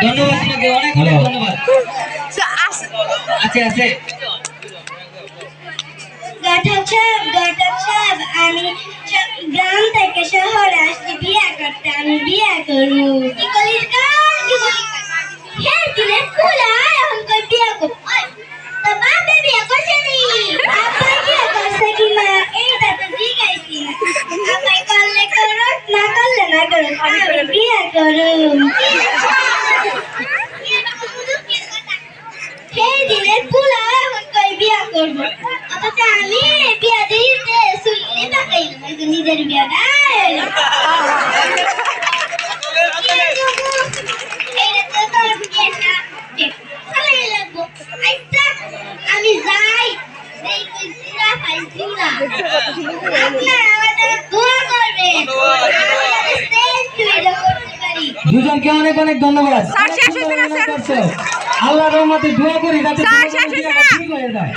ধন্যবাদ তোমাকে, অনেক অনেক ধন্যবাদ। আছে আছে ঘটক সাহেব, আমি গ্রাম থেকে শহরে আসছি বিয়ে করতে। আমি বিয়ে করবো। কি করিস দিলে কুলায় এখন কই বিয়ে করবো। তো বাপে বিয়ে করছে নি, আব্বাই বিয়ে করছে কিনা এইটা তো জিজ্ঞাসি না। আব্বাই করলে করো, না করলে না করো, আমি বিয়ে করুম। সেই দিনের কুলায় এখন কই বিয়ে করবো। অথচ আমি বিয়ে দিতে শুনলে তাকাইলাম, কিন্তু নিজের বিয়েটা আমি যাই দুজনকে অনেক অনেক ধন্যবাদ। আল্লাহর রহমতে দোয়া করি যাতে ঠিক হয়ে যায়।